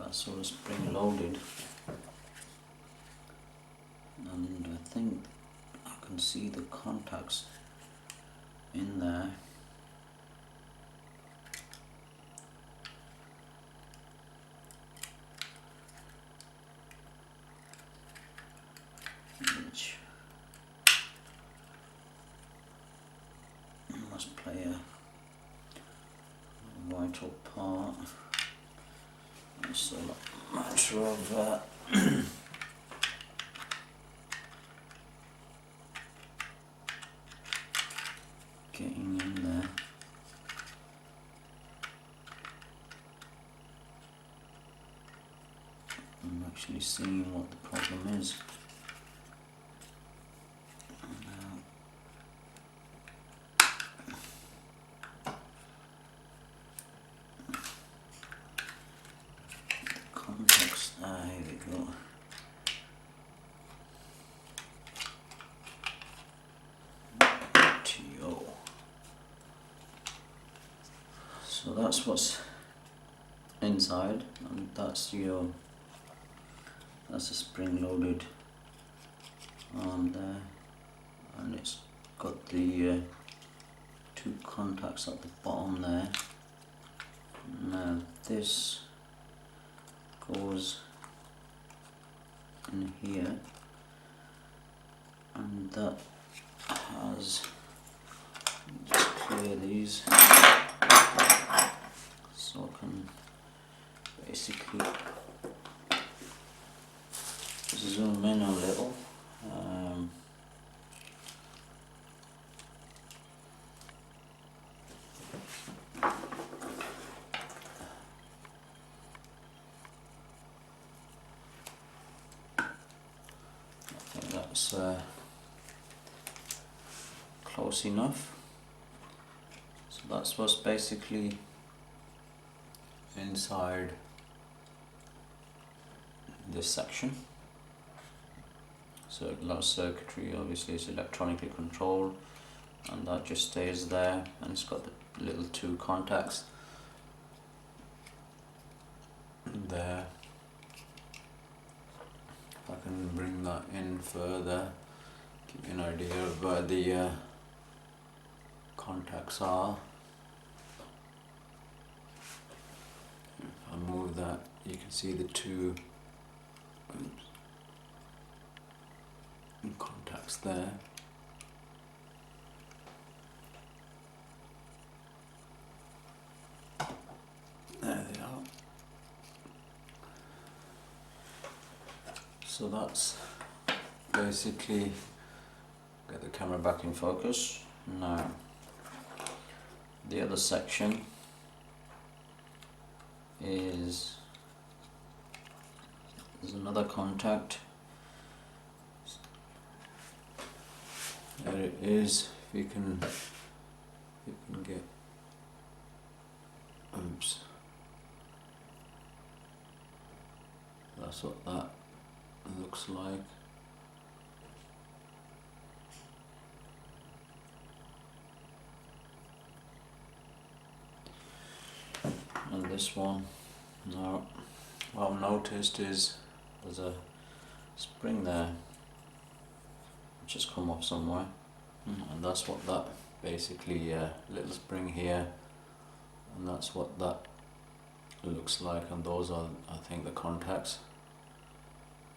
that's sort of spring loaded, and I think I can see the contacts in there. Which must play a vital part. It's a matter of getting in there. I'm actually seeing what the problem is. Contacts, here we go. TO. So that's what's inside, and that's a spring loaded arm there, and it's got the two contacts at the bottom there. Now this goes in here, and that has, just clear these so I can basically zoom in a little. That's close enough. So that's what's basically inside this section. So a lot of circuitry, obviously it's electronically controlled, and that just stays there, and it's got the little two contacts there. If I can bring that in further, give you an idea of where the contacts are. If I move that, you can see the two contacts there. There they are. So that's basically, get the camera back in focus. Now the other section is, there's another contact. There it is. If you can get, oops, that's what that looks like. And this one, now what I've noticed is there's a spring there which has come off somewhere, and that's what that basically, little spring here, and that's what that looks like, and those are, I think, the contacts.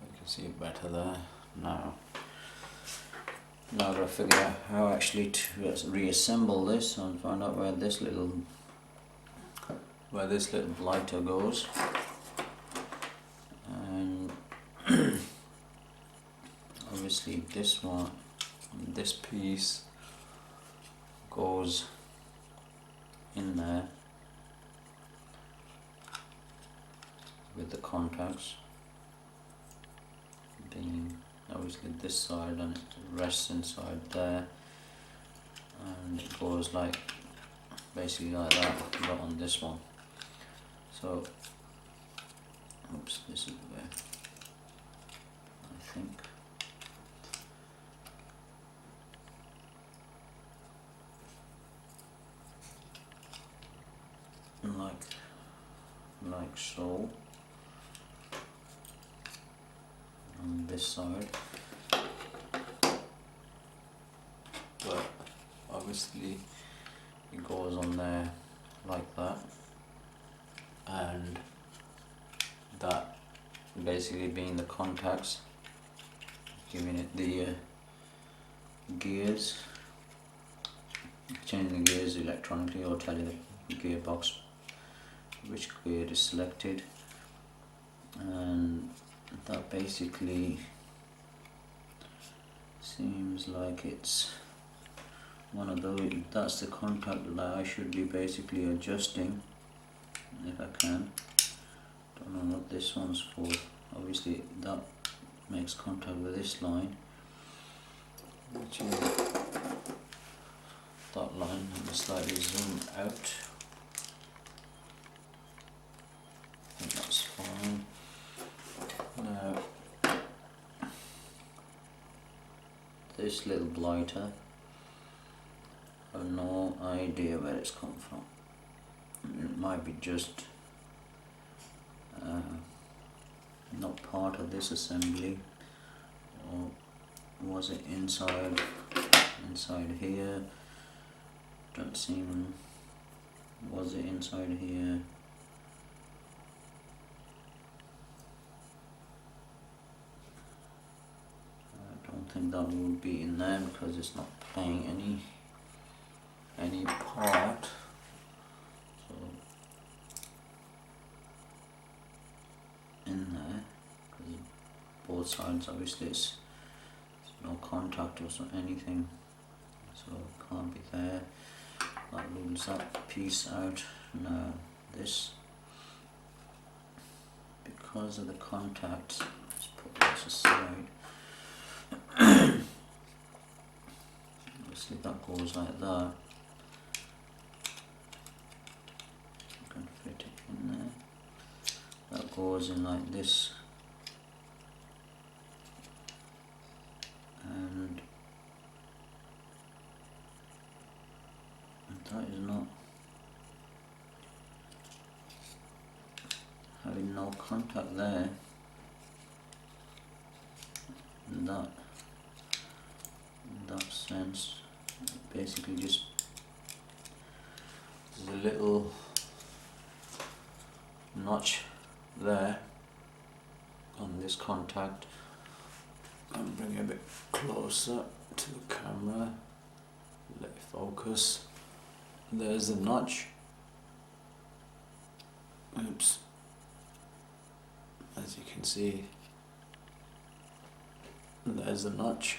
You can see it better there. Now I've got to figure out how actually to reassemble this and find out where this little lighter goes, and obviously this one, this piece goes in there with the contacts being obviously this side, and it rests inside there, and it goes like basically like that, not on this one. So, oops, this is where I think. Like so. on this side, but obviously it goes on there like that, and that basically being the contacts, giving it the gears, changing the gears electronically, or telling the gearbox which gear is selected. And that basically seems like it's one of those. That's the contact that I should be basically adjusting if I can. Don't know what this one's for. Obviously that makes contact with this line, which is that line. Let me slightly zoom out. I think that's fine. Now this little blighter, I have no idea where it's come from. It might be just not part of this assembly, or was it inside here? Don't seem. Was it inside here? I don't think that would be in there because it's not playing any part. So in there, because both sides obviously it's no contact or anything, so it can't be there. That rules that piece out. Now this, because of the contacts, let's put this aside. Obviously that goes like that. You can fit it in there. That goes in like this, and that is not having no contact there. In that sense, basically just there's a little notch there on this contact. I'm bringing it a bit closer to the camera, let it focus. There's the notch. Oops. As you can see, there's the notch,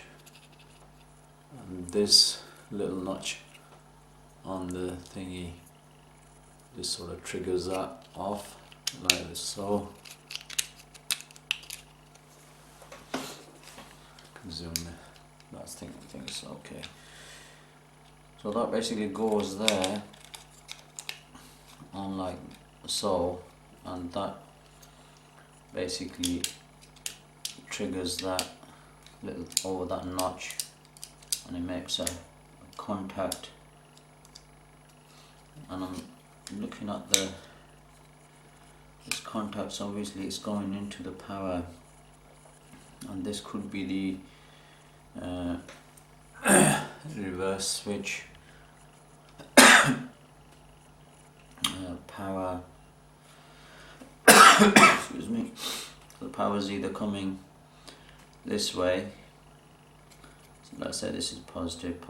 and this little notch on the thingy just sort of triggers that off like so. Zoom in. I think it's okay. So that basically goes there on like so, and that basically triggers that little over that notch, and it makes a contact. And I'm looking at this contacts, obviously it's going into the power, and this could be the reverse switch power. Excuse me. The power is either coming this way, so let's say this is positive,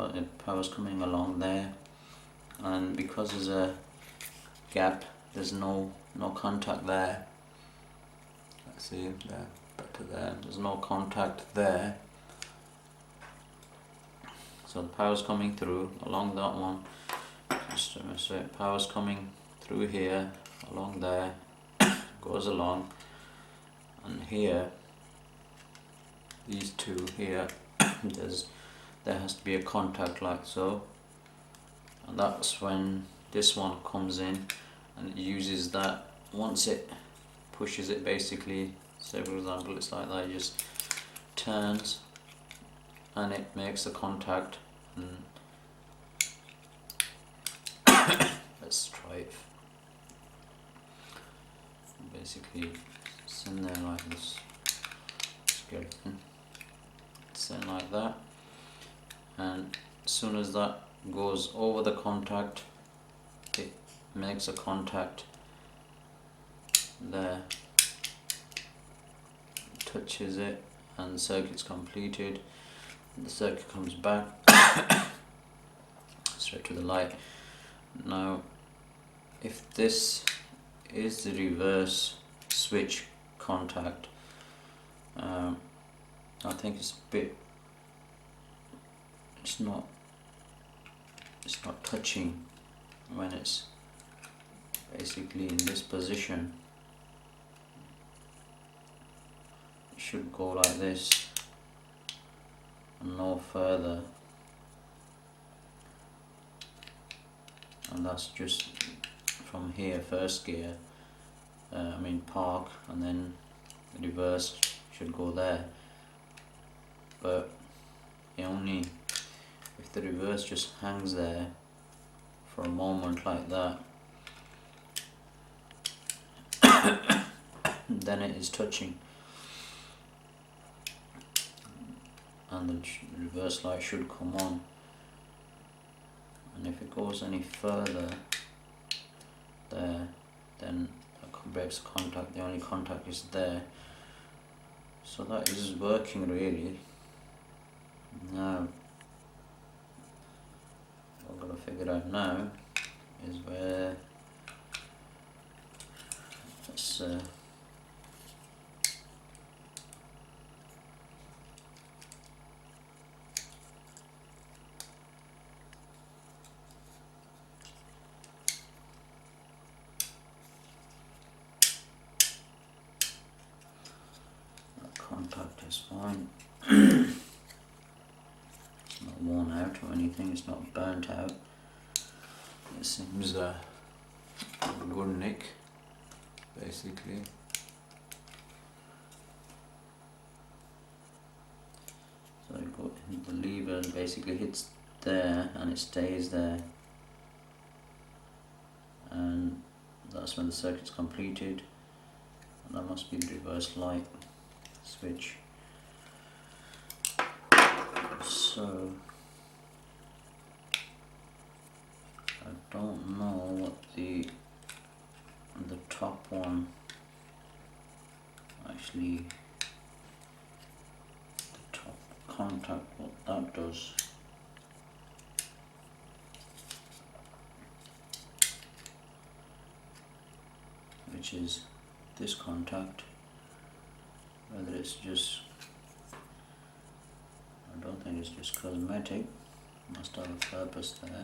power's coming along there, and because there's a gap, there's no contact there. Let's see there, better there. There's no contact there, so the power's coming through along that one. Just demonstrate, power's coming through here, along there, goes along, and here, these two here, there has to be a contact like so, and that's when this one comes in and it uses that. Once it pushes it, basically, say for example it's like that, it just turns and it makes the contact. And let's try it. Basically it's in there like this. Just get set like that, and as soon as that goes over the contact, it makes a contact there, touches it, and the circuit's completed. The circuit comes back straight to the light. Now if this is the reverse switch contact, I think it's a bit, it's not touching when it's basically in this position. It should go like this and no further, and that's just from here, first gear, park, and then the reverse should go there. But only if the reverse just hangs there for a moment like that, then it is touching, and the reverse light should come on. And if it goes any further there, then that breaks the contact. The only contact is there, so that is working really. Now what I've got to figure out now is where let's contact is fine. It's not worn out or anything, it's not burnt out. It seems a good nick basically. So the lever basically hits there and it stays there, and that's when the circuit's completed, and that must be the reverse light switch. So I don't know what the top one actually, the top contact, what that does. Which is this contact, whether it's just, I don't think it's just cosmetic, must have a purpose there.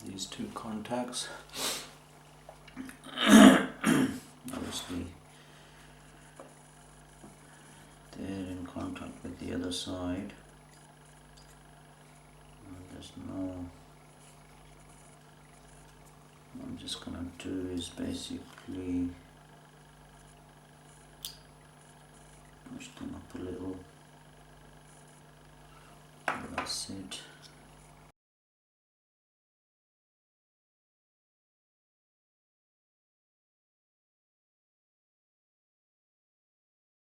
These two contacts, obviously they're in contact with the other side, and there's no, what I'm just gonna do is basically push them up a little, that's it.